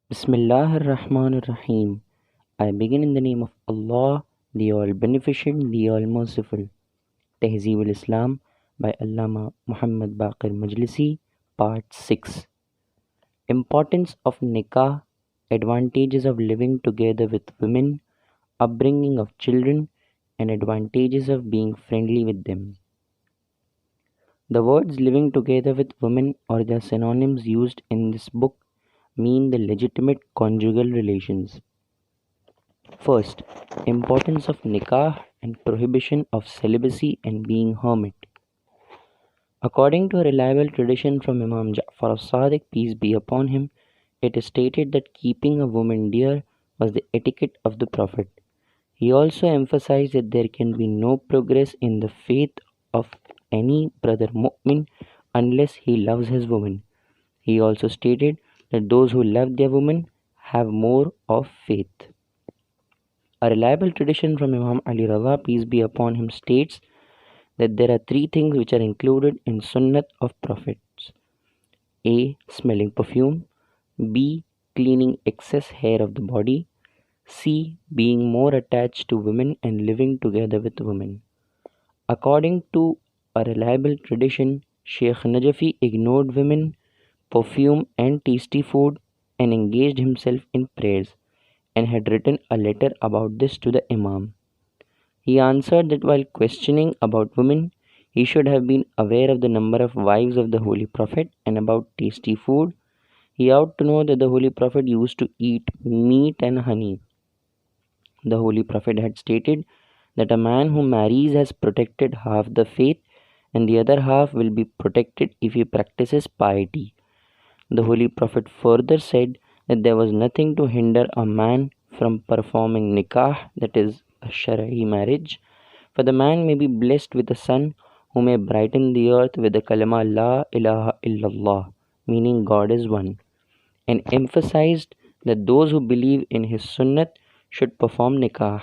Bismillah ar-Rahman ar-Rahim. I begin in the name of Allah, the All Beneficent, the All Merciful. Tehzeeb al-Islam by Allama Muhammad Baqir Majlisi, Part 6. Importance of Nikah, advantages of living together with women, upbringing of children, and advantages of being friendly with them. The words living together with women or their synonyms used in this book mean the legitimate conjugal relations. First, importance of nikah and prohibition of celibacy and being hermit. According to a reliable tradition from Imam Ja'far as-Sadiq, peace be upon him, it is stated that keeping a woman dear was the etiquette of the Prophet. He also emphasized that there can be no progress in the faith of any brother mu'min unless he loves his woman. He also stated that those who love their woman have more of faith. A reliable tradition from Imam Ali Raza, peace be upon him, states that there are three things which are included in Sunnat of Prophets: A. Smelling perfume, B. Cleaning excess hair of the body, C. Being more attached to women and living together with women. According to a reliable tradition, Sheikh Najafi ignored women, perfume, and tasty food and engaged himself in prayers, and had written a letter about this to the Imam. He answered that while questioning about women, he should have been aware of the number of wives of the Holy Prophet, and about tasty food, he ought to know that the Holy Prophet used to eat meat and honey. The Holy Prophet had stated that a man who marries has protected half the faith, and the other half will be protected if he practices piety. The Holy Prophet further said that there was nothing to hinder a man from performing nikah, that is, a Shara'i marriage, for the man may be blessed with a son who may brighten the earth with the kalima La ilaha illallah, meaning God is one, and emphasized that those who believe in his sunnat should perform nikah.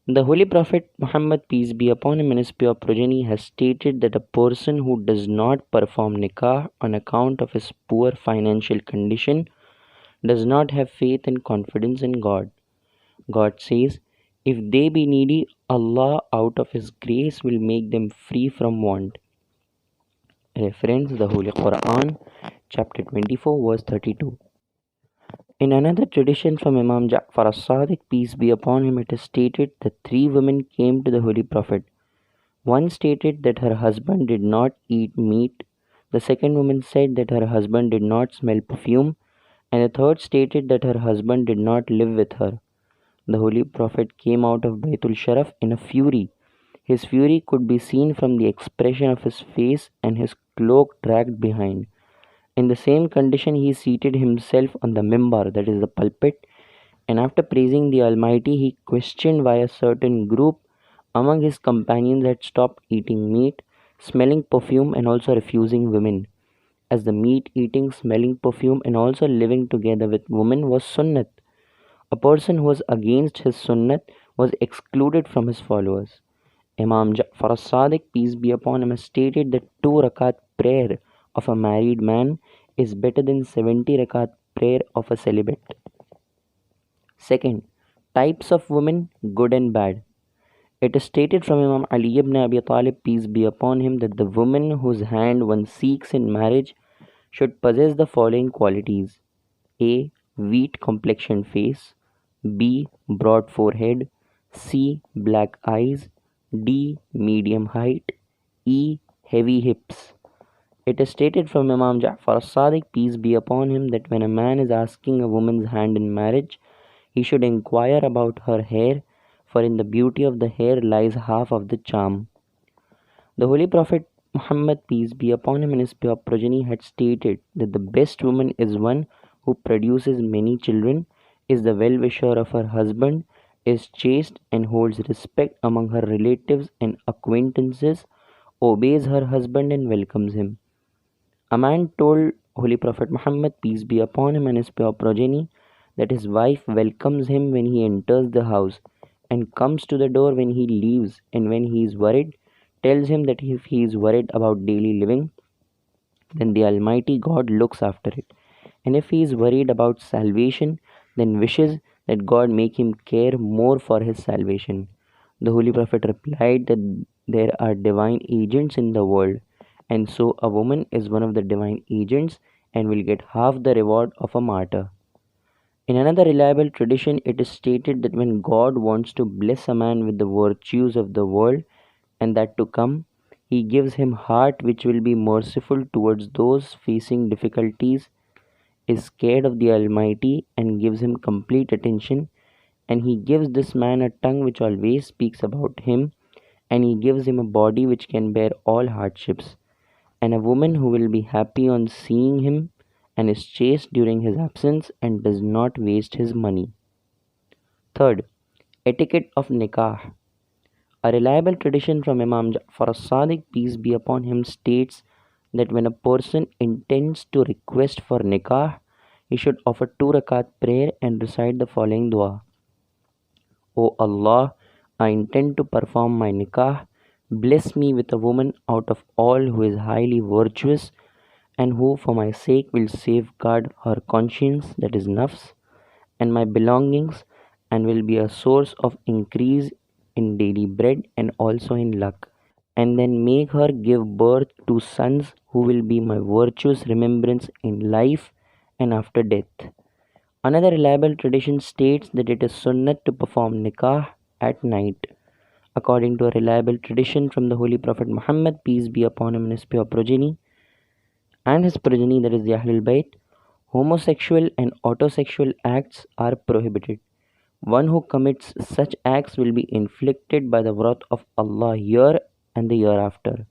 The Holy Prophet Muhammad, peace be upon him, and his pure progeny, has stated that a person who does not perform nikah on account of his poor financial condition does not have faith and confidence in God. God says, if they be needy, Allah out of His grace will make them free from want. Reference the Holy Quran, chapter 24, verse 32. In another tradition from Imam Ja'far as-Sadiq, peace be upon him, it is stated that three women came to the Holy Prophet. One stated that her husband did not eat meat, the second woman said that her husband did not smell perfume, and the third stated that her husband did not live with her. The Holy Prophet came out of Baytul Sharaf in a fury. His fury could be seen from the expression of his face and his cloak dragged behind. In the same condition, he seated himself on the mimbar, that is the pulpit, and after praising the Almighty, he questioned why a certain group among his companions had stopped eating meat, smelling perfume, and also refusing women, as the meat eating, smelling perfume, and also living together with women was sunnat. A person who was against his sunnat was excluded from his followers. Imam Ja'far as-Sadiq, peace be upon him, has stated that 2 rakat prayer of a married man is better than 70 rakat prayer of a celibate. Second, types of women, good and bad. It is stated from Imam Ali ibn Abi Talib, peace be upon him, that the woman whose hand one seeks in marriage should possess the following qualities: A. Wheat complexion face, B. Broad forehead, C. Black eyes, D. Medium height, E. Heavy hips. It is stated from Imam Ja'far as-Sadiq, peace be upon him, that when a man is asking a woman's hand in marriage, he should inquire about her hair, for in the beauty of the hair lies half of the charm. The Holy Prophet Muhammad, peace be upon him, and his pure progeny, had stated that the best woman is one who produces many children, is the well wisher of her husband, is chaste and holds respect among her relatives and acquaintances, obeys her husband and welcomes him. A man told Holy Prophet Muhammad, peace be upon him, and his pure progeny, that his wife welcomes him when he enters the house, and comes to the door when he leaves, and when he is worried, tells him that if he is worried about daily living, then the Almighty God looks after it, And if he is worried about salvation, then wishes that God make him care more for his salvation. The Holy Prophet replied that there are divine agents in the world, and so a woman is one of the divine agents and will get half the reward of a martyr. In another reliable tradition, it is stated that when God wants to bless a man with the virtues of the world and that to come, he gives him heart which will be merciful towards those facing difficulties, is scared of the Almighty and gives him complete attention, and he gives this man a tongue which always speaks about him, and he gives him a body which can bear all hardships, and a woman who will be happy on seeing him and is chaste during his absence and does not waste his money. Third, etiquette of nikah. A reliable tradition from Imam Ja'far as-Sadiq, peace be upon him, states that when a person intends to request for nikah, he should offer 2 rakat prayer and recite the following dua: O Allah, I intend to perform my nikah. Bless me with a woman out of all who is highly virtuous and who for my sake will safeguard her conscience, that is nafs, and my belongings, and will be a source of increase in daily bread and also in luck. And then make her give birth to sons who will be my virtuous remembrance in life and after death. Another reliable tradition states that it is sunnat to perform nikah at night. According to a reliable tradition from the Holy Prophet Muhammad, peace be upon him, and his pure progeny, that is the Ahlul Bayt, homosexual and autosexual acts are prohibited. One who commits such acts will be inflicted by the wrath of Allah here and the year after.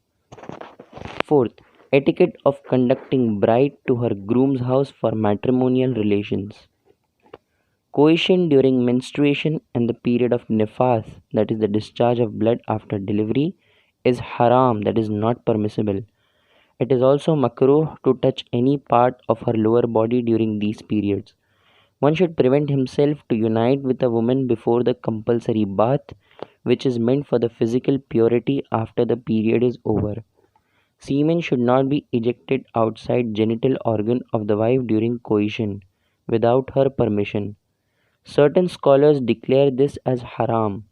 Fourth, etiquette of conducting bride to her groom's house for matrimonial relations. Coition during menstruation and the period of nifas, that is the discharge of blood after delivery, is haram, that is not permissible. It is also makruh to touch any part of her lower body during these periods. One should prevent himself to unite with a woman before the compulsory bath, which is meant for the physical purity after the period is over. Semen should not be ejected outside genital organ of the wife during coition without her permission. Certain scholars declare this as haram.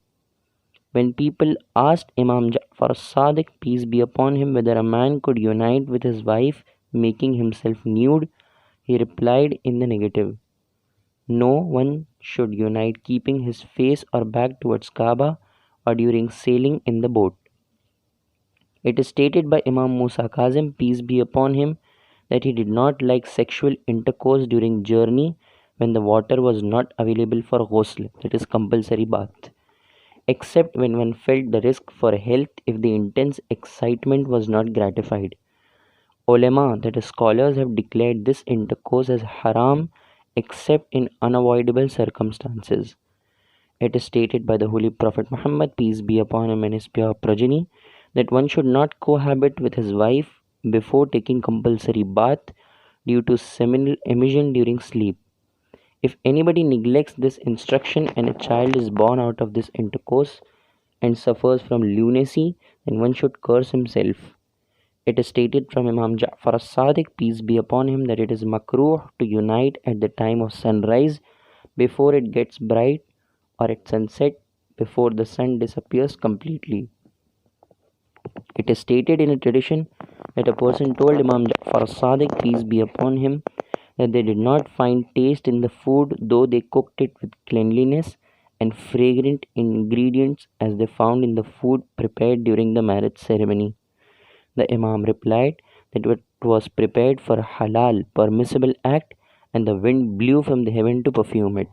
When people asked Imam Ja'far as-Sadiq, peace be upon him, whether a man could unite with his wife making himself nude, he replied in the negative. No one should unite keeping his face or back towards Kaaba or during sailing in the boat. It is stated by Imam Musa Kazim, peace be upon him, that he did not like sexual intercourse during journey when the water was not available for ghusl, that is compulsory bath, except when one felt the risk for health if the intense excitement was not gratified. Ulema, that is scholars, have declared this intercourse as haram except in unavoidable circumstances. It is stated by the Holy Prophet Muhammad, peace be upon him, and his pure progeny, that one should not cohabit with his wife before taking compulsory bath due to seminal emission during sleep. If anybody neglects this instruction and a child is born out of this intercourse and suffers from lunacy, then one should curse himself. It is stated from Imam Ja'far as-Sadiq, peace be upon him, that it is makruh to unite at the time of sunrise before it gets bright or at sunset before the sun disappears completely. It is stated in a tradition that a person told Imam Ja'far as-Sadiq, peace be upon him, that they did not find taste in the food though they cooked it with cleanliness and fragrant ingredients as they found in the food prepared during the marriage ceremony. The Imam replied that it was prepared for a halal, permissible act, and the wind blew from the heaven to perfume it.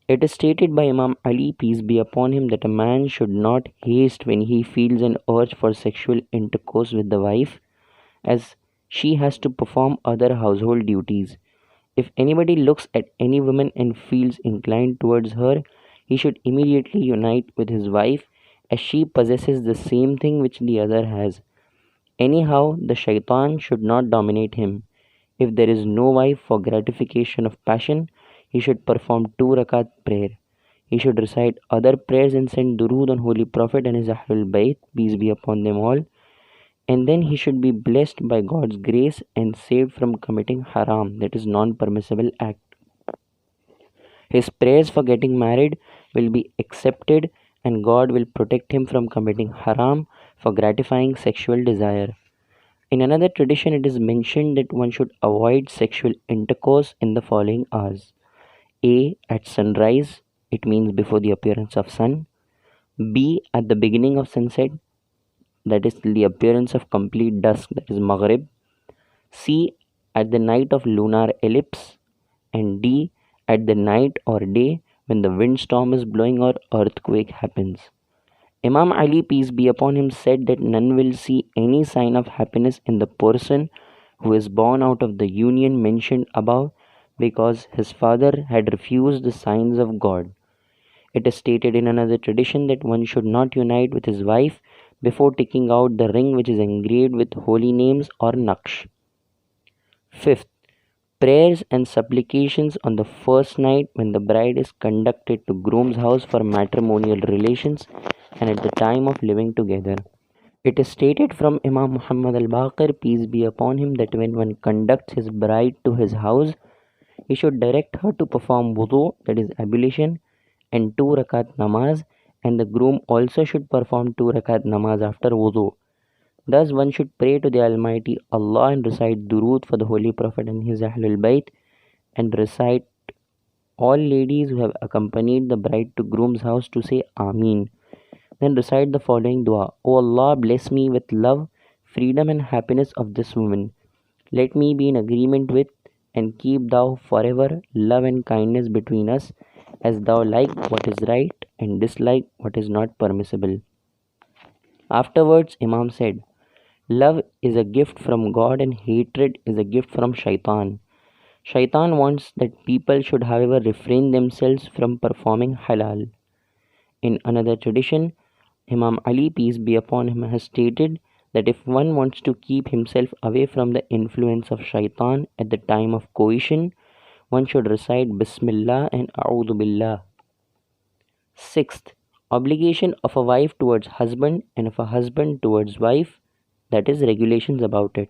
It is stated by Imam Ali, peace be upon him, that a man should not haste when he feels an urge for sexual intercourse with the wife, as she has to perform other household duties. If anybody looks at any woman and feels inclined towards her, he should immediately unite with his wife, as she possesses the same thing which the other has. Anyhow, the shaitan should not dominate him. If there is no wife for gratification of passion, he should perform 2 rakat prayer. He should recite other prayers and send durood on Holy Prophet and his Ahlul Bayt, peace be upon them all. and then he should be blessed by God's grace and saved from committing haram, that is non-permissible act. His prayers for getting married will be accepted and God will protect him from committing haram for gratifying sexual desire. In another tradition, it is mentioned that one should avoid sexual intercourse in the following hours: A. At sunrise, it means before the appearance of sun. B. At the beginning of sunset, that is till the appearance of complete dusk, that is Maghrib. C. At the night of lunar eclipse. And D. At the night or day when the windstorm is blowing or earthquake happens. Imam Ali, peace be upon him, said that none will see any sign of happiness in the person who is born out of the union mentioned above because his father had refused the signs of God. It is stated in another tradition that one should not unite with his wife before taking out the ring which is engraved with holy names or naqsh. Fifth, prayers and supplications on the first night when the bride is conducted to groom's house for matrimonial relations and at the time of living together. It is stated from Imam Muhammad al-Baqir, peace be upon him, that when one conducts his bride to his house, he should direct her to perform wudu, that is ablution, and 2 rakat namaz, and the groom also should perform 2 rakat namaz after wudu. Thus, one should pray to the Almighty Allah and recite durood for the Holy Prophet and his Ahlul Bayt, and recite all ladies who have accompanied the bride to groom's house to say Ameen. Then recite the following dua: O Allah, bless me with love, freedom, and happiness of this woman. Let me be in agreement with and keep thou forever love and kindness between us, as thou like what is right and dislike what is not permissible. Afterwards, Imam said, love is a gift from God and hatred is a gift from Shaitan. Shaitan wants that people should, however, refrain themselves from performing halal. In another tradition, Imam Ali, peace be upon him, has stated that if one wants to keep himself away from the influence of Shaitan at the time of coition, one should recite Bismillah and A'udhu Billah. Sixth, obligation of a wife towards husband and of a husband towards wife, that is, regulations about it.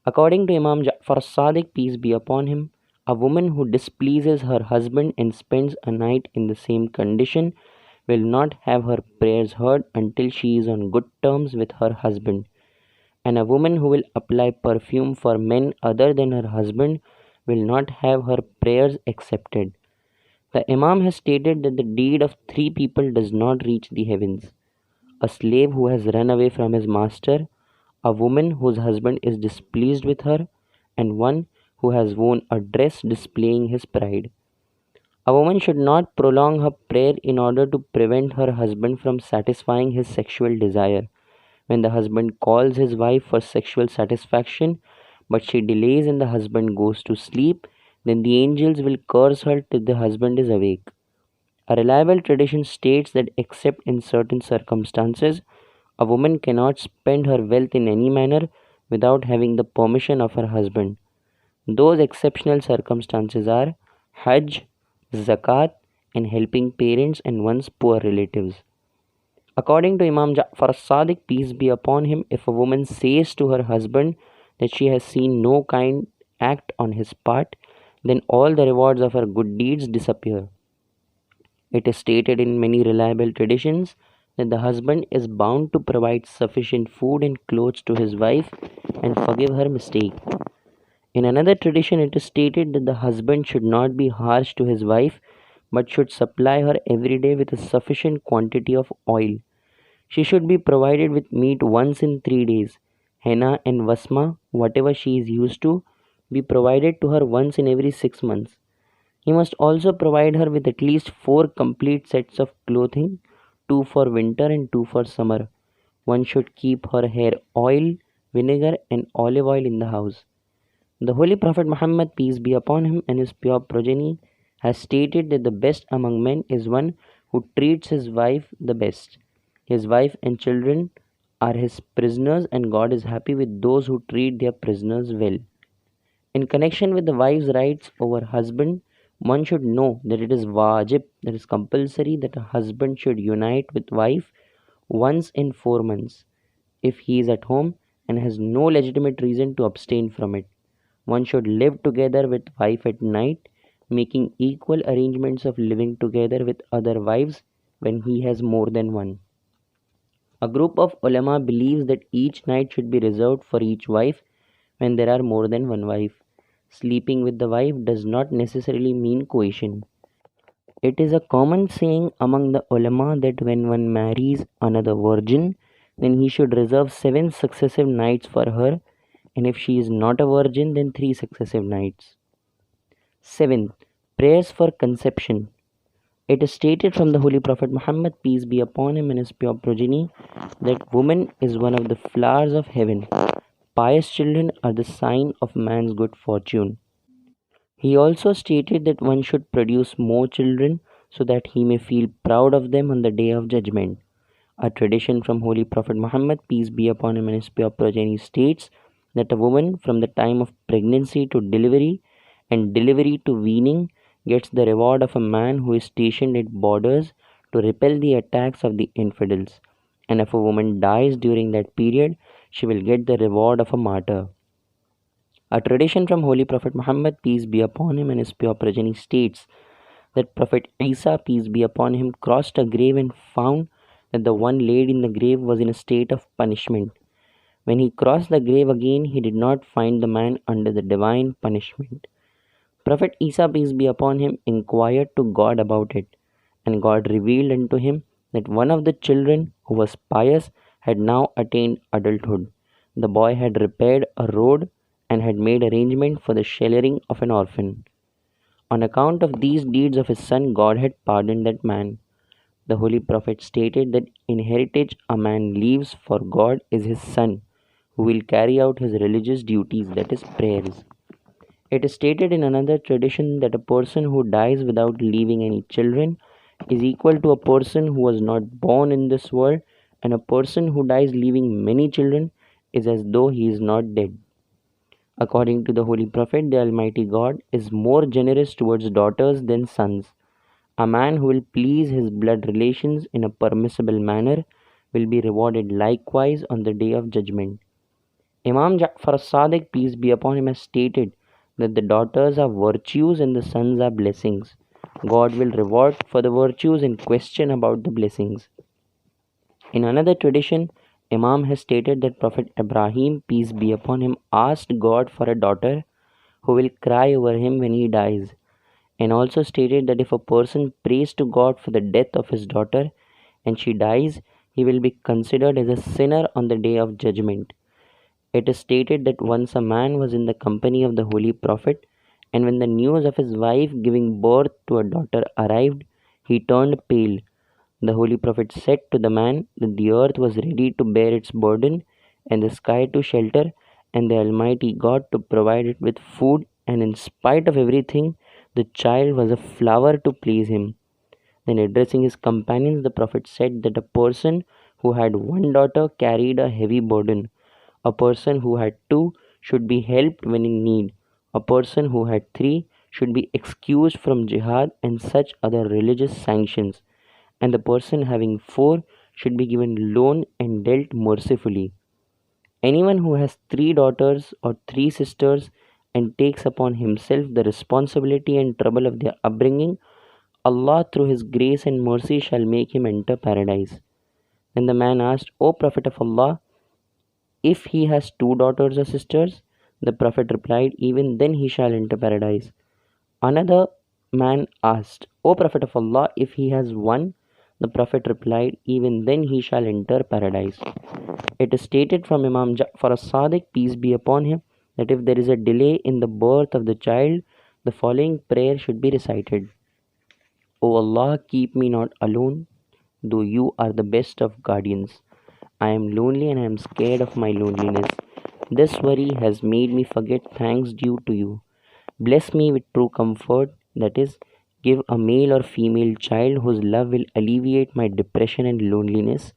According to Imam Ja'far Sadiq, peace be upon him, a woman who displeases her husband and spends a night in the same condition will not have her prayers heard until she is on good terms with her husband. And a woman who will apply perfume for men other than her husband will not have her prayers accepted. The Imam has stated that the deed of 3 people does not reach the heavens: a slave who has run away from his master, a woman whose husband is displeased with her, and one who has worn a dress displaying his pride. A woman should not prolong her prayer in order to prevent her husband from satisfying his sexual desire. When the husband calls his wife for sexual satisfaction, but she delays and the husband goes to sleep, then the angels will curse her till the husband is awake. A reliable tradition states that except in certain circumstances, a woman cannot spend her wealth in any manner without having the permission of her husband. Those exceptional circumstances are Hajj, Zakat, and helping parents and one's poor relatives. According to Imam Ja'far Sadiq, peace be upon him, if a woman says to her husband that she has seen no kind act on his part, then all the rewards of her good deeds disappear. It is stated in many reliable traditions that the husband is bound to provide sufficient food and clothes to his wife and forgive her mistake. In another tradition, it is stated that the husband should not be harsh to his wife but should supply her every day with a sufficient quantity of oil. She should be provided with meat once in 3 days. Henna and vasma, whatever she is used to, be provided to her once in every 6 months. He must also provide her with at least 4 complete sets of clothing, 2 for winter and 2 for summer. One should keep her hair oil, vinegar, and olive oil in the house. The Holy Prophet Muhammad, peace be upon him, and his pure progeny, has stated that the best among men is one who treats his wife the best. His wife and children are his prisoners, and God is happy with those who treat their prisoners well. In connection with the wife's rights over husband, one should know that it is wajib, that is compulsory, that a husband should unite with wife once in 4 months. if he is at home and has no legitimate reason to abstain from it. One should live together with wife at night, making equal arrangements of living together with other wives when he has more than one. A group of ulama believes that each night should be reserved for each wife when there are more than one wife. Sleeping with the wife does not necessarily mean coition. It is a common saying among the ulama that when one marries another virgin, then he should reserve 7 successive nights for her, and if she is not a virgin, then 3 successive nights. 7th, prayers for conception. It is stated from the Holy Prophet Muhammad, peace be upon him, and his pure progeny, that woman is one of the flowers of heaven. Pious children are the sign of man's good fortune. He also stated that one should produce more children so that he may feel proud of them on the day of judgment. A tradition from Holy Prophet Muhammad, peace be upon him, and his pure progeny states that a woman from the time of pregnancy to delivery and delivery to weaning gets the reward of a man who is stationed at borders to repel the attacks of the infidels. And if a woman dies during that period, she will get the reward of a martyr. A tradition from Holy Prophet Muhammad, peace be upon him, and his pure progeny states that Prophet Isa, peace be upon him, crossed a grave and found that the one laid in the grave was in a state of punishment. When he crossed the grave again, he did not find the man under the divine punishment. Prophet Isa, peace be upon him, inquired to God about it, and God revealed unto him that one of the children who was pious had now attained adulthood. The boy had repaired a road and had made arrangement for the sheltering of an orphan. On account of these deeds of his son, God had pardoned that man. The Holy Prophet stated that in heritage a man leaves for God is his son, who will carry out his religious duties, that is, prayers. It is stated in another tradition that a person who dies without leaving any children is equal to a person who was not born in this world, and a person who dies leaving many children is as though he is not dead. According to the Holy Prophet, the Almighty God is more generous towards daughters than sons. A man who will please his blood relations in a permissible manner will be rewarded likewise on the day of judgment. Imam Ja'far as-Sadiq, peace be upon him, has stated that the daughters are virtues and the sons are blessings. God will reward for the virtues and question about the blessings. In another tradition, Imam has stated that Prophet Ibrahim, peace be upon him, asked God for a daughter who will cry over him when he dies, and also stated that if a person prays to God for the death of his daughter and she dies, he will be considered as a sinner on the day of judgment. It is stated that once a man was in the company of the Holy Prophet, and when the news of his wife giving birth to a daughter arrived, he turned pale. The Holy Prophet said to the man that the earth was ready to bear its burden, and the sky to shelter, and the Almighty God to provide it with food, and in spite of everything, the child was a flower to please him. Then, addressing his companions, the Prophet said that a person who had one daughter carried a heavy burden. A person who had two should be helped when in need. A person who had three should be excused from jihad and such other religious sanctions, and the person having four should be given loan and dealt mercifully. Anyone who has three daughters or three sisters and takes upon himself the responsibility and trouble of their upbringing, Allah through His grace and mercy shall make him enter paradise. Then the man asked, O Prophet of Allah, if he has two daughters or sisters? The Prophet replied, even then he shall enter paradise. Another man asked, O Prophet of Allah, if he has one? The Prophet replied, even then he shall enter paradise. It is stated from Imam Ja'far as-Sadiq, peace be upon him, that if there is a delay in the birth of the child, the following prayer should be recited. O Allah, keep me not alone, though you are the best of guardians. I am lonely and I am scared of my loneliness. This worry has made me forget thanks due to you. Bless me with true comfort, that is, give a male or female child whose love will alleviate my depression and loneliness,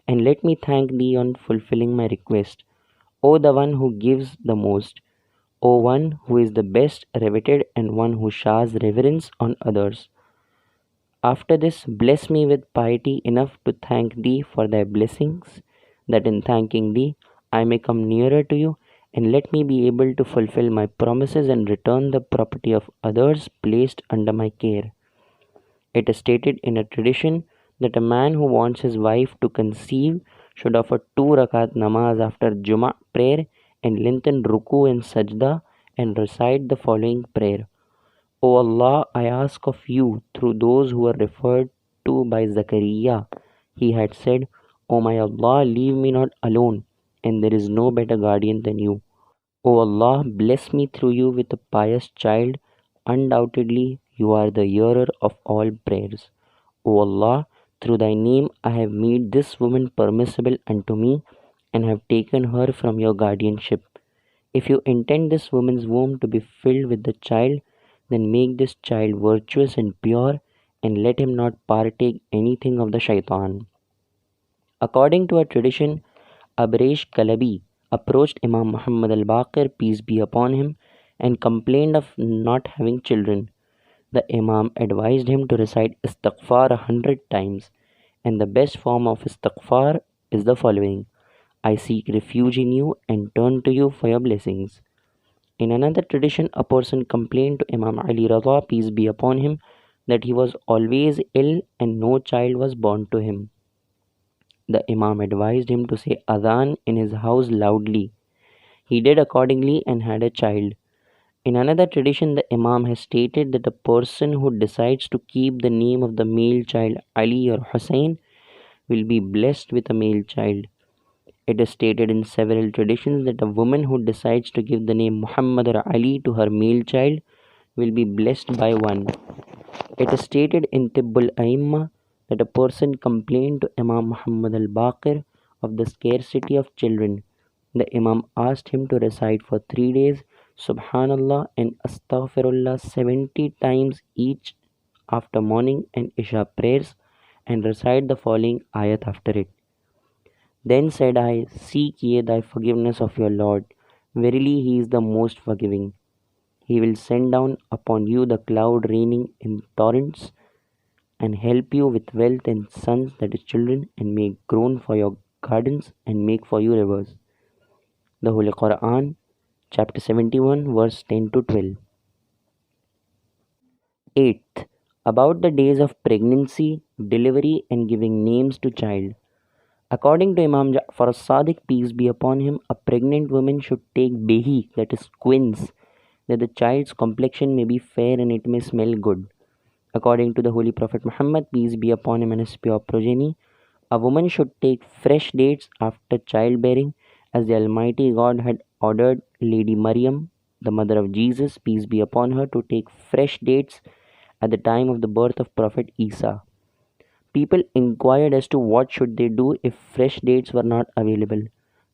and let me thank thee on fulfilling my request. O the one who gives the most, O one who is the best riveted and one who showers reverence on others. After this, bless me with piety enough to thank thee for thy blessings. that in thanking thee I may come nearer to you, and let me be able to fulfill my promises and return the property of others placed under my care. It is stated in a tradition that a man who wants his wife to conceive should offer 2 rakat namaz after Jum'ah prayer and lengthen ruku and sajda and recite the following prayer. O Allah, I ask of you through those who are referred to by Zakaria. He had said, O my Allah, leave me not alone, and there is no better guardian than you. O Allah, bless me through you with a pious child. Undoubtedly, you are the hearer of all prayers. O Allah, through thy name I have made this woman permissible unto me and have taken her from your guardianship. If you intend this woman's womb to be filled with the child, then make this child virtuous and pure, and let him not partake anything of the shaitan. According to a tradition, Abresh Kalabi approached Imam Muhammad al Baqir, peace be upon him, and complained of not having children. The Imam advised him to recite istighfar 100 times, and the best form of istighfar is the following: I seek refuge in you and turn to you for your blessings. In another tradition, a person complained to Imam Ali Raza, peace be upon him, that he was always ill and no child was born to him. The Imam advised him to say Adhan in his house loudly. He did accordingly and had a child. In another tradition, the Imam has stated that a person who decides to keep the name of the male child Ali or Hussein will be blessed with a male child. It is stated in several traditions that a woman who decides to give the name Muhammad or Ali to her male child will be blessed by one. It is stated in Tibbul Aimma that a person complained to Imam Muhammad al Baqir of the scarcity of children. The Imam asked him to recite for 3 days Subhanallah and Astaghfirullah 70 times each after morning and Isha prayers, and recite the following ayat after it. Then said I, seek ye thy forgiveness of your Lord. Verily he is the most forgiving. He will send down upon you the cloud raining in torrents, and help you with wealth and sons, that is children, and make grown for your gardens and make for you rivers. The Holy Quran, chapter 71, verse 10 to 12. 8th. About the days of pregnancy, delivery, and giving names to child. According to Imam Ja'far as-Sadiq, peace be upon him, a pregnant woman should take behi, that is quince, that the child's complexion may be fair and it may smell good. According to the Holy Prophet Muhammad, peace be upon him, and his pure progeny, a woman should take fresh dates after childbearing, as the Almighty God had ordered Lady Maryam, the mother of Jesus, peace be upon her, to take fresh dates at the time of the birth of Prophet Isa. People inquired as to what should they do if fresh dates were not available.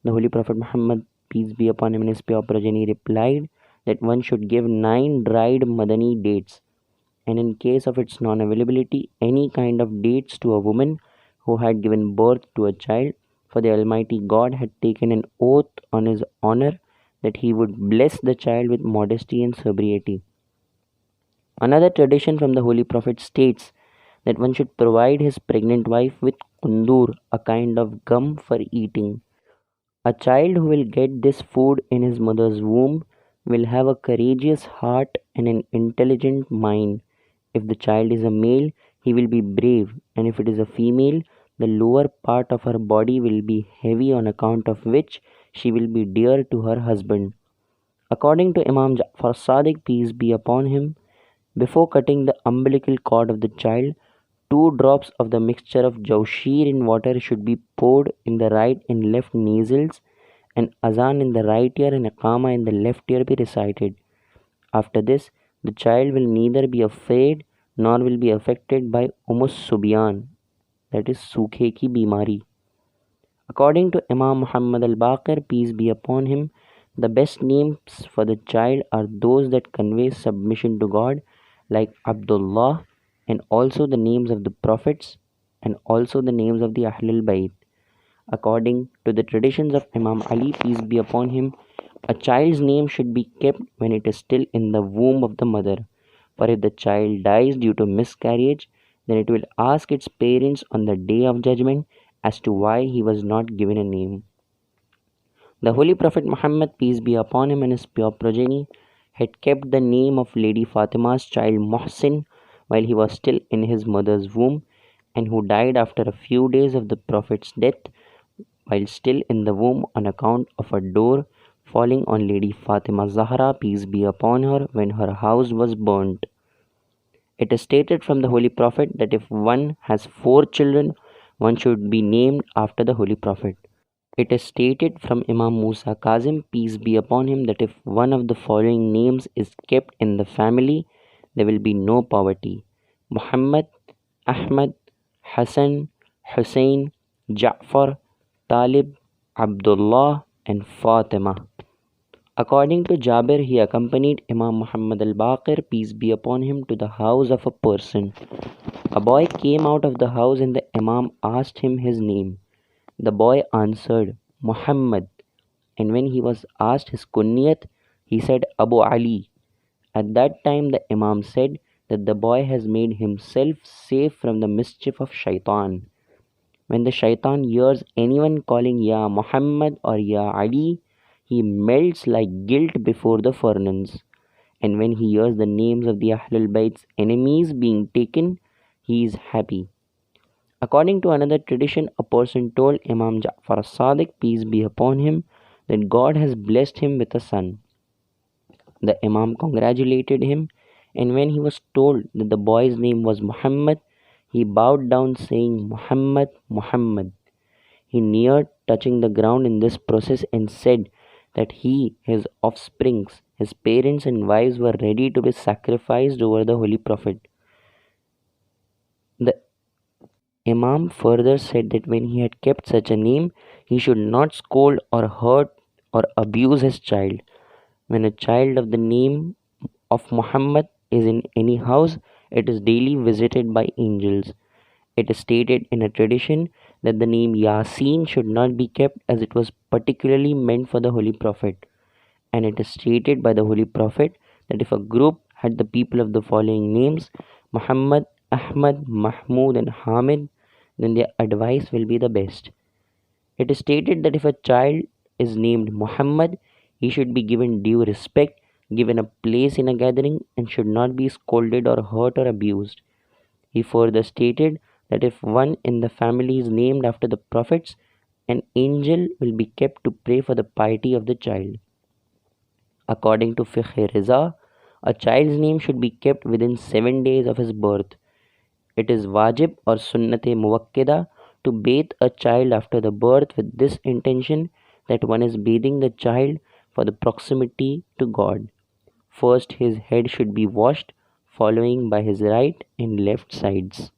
The Holy Prophet Muhammad, peace be upon him, and his pure progeny, replied that one should give 9 dried Madani dates, and in case of its non-availability, any kind of dates to a woman who had given birth to a child, for the Almighty God had taken an oath on his honor that he would bless the child with modesty and sobriety. Another tradition from the Holy Prophet states that one should provide his pregnant wife with kundur, a kind of gum for eating. A child who will get this food in his mother's womb will have a courageous heart and an intelligent mind. If the child is a male, he will be brave, and if it is a female, the lower part of her body will be heavy, on account of which she will be dear to her husband. According to Imam Ja'far Sadiq, peace be upon him, before cutting the umbilical cord of the child, 2 drops of the mixture of jawshir in water should be poured in the right and left nasals, and azan in the right ear and iqama in the left ear be recited. After this, the child will neither be afraid nor will be affected by umus subyan, that is सूखे की बीमारी. According to Imam Muhammad al Baqir, peace be upon him, the best names for the child are those that convey submission to God, like Abdullah, and also the names of the prophets, and also the names of the Ahlul Bayt. According to the traditions of Imam Ali, peace be upon him, a child's name should be kept when it is still in the womb of the mother. For if the child dies due to miscarriage, then it will ask its parents on the day of judgment, as to why he was not given a name. The Holy Prophet Muhammad, peace be upon him, and his pure progeny had kept the name of Lady Fatima's child Muhsin while he was still in his mother's womb, and who died after a few days of the Prophet's death while still in the womb on account of a door falling on Lady Fatima Zahra, peace be upon her, when her house was burnt. It is stated from the Holy Prophet that if one has 4 children, one should be named after the Holy Prophet. It is stated from Imam Musa Kazim, peace be upon him, that if one of the following names is kept in the family, there will be no poverty: Muhammad, Ahmad, Hassan, Hussein, Ja'far, Talib, Abdullah, and Fatima. According to Jabir, he accompanied Imam Muhammad al Baqir, peace be upon him, to the house of a person. A boy came out of the house and the Imam asked him his name. The boy answered, Muhammad, and when he was asked his kunyat, he said Abu Ali. At that time the Imam said that the boy has made himself safe from the mischief of shaitan. When the shaitan hears anyone calling Ya Muhammad or Ya Ali, he melts like guilt before the furnace. And when he hears the names of the Ahlul Bayt's enemies being taken, he is happy. According to another tradition, a person told Imam Ja'far as-Sadiq, peace be upon him, that God has blessed him with a son. The Imam congratulated him, and when he was told that the boy's name was Muhammad, he bowed down saying, Muhammad, Muhammad. He neared touching the ground in this process and said that he, his offsprings, his parents and wives were ready to be sacrificed over the Holy Prophet. The Imam further said that when he had kept such a name, he should not scold or hurt or abuse his child. When a child of the name of Muhammad is in any house, it is daily visited by angels. It is stated in a tradition that the name Yasin should not be kept, as it was particularly meant for the Holy Prophet. And it is stated by the Holy Prophet that if a group had the people of the following names, Muhammad, Ahmad, Mahmud, and Hamid, then their advice will be the best. It is stated that if a child is named Muhammad, he should be given due respect, given a place in a gathering, and should not be scolded or hurt or abused. He further stated that if one in the family is named after the prophets, an angel will be kept to pray for the piety of the child. According to Fiqh Riza, a child's name should be kept within 7 days of his birth. It is wajib or sunnate muwakkida to bathe a child after the birth with this intention that one is bathing the child for the proximity to God. First his head should be washed, following by his right and left sides.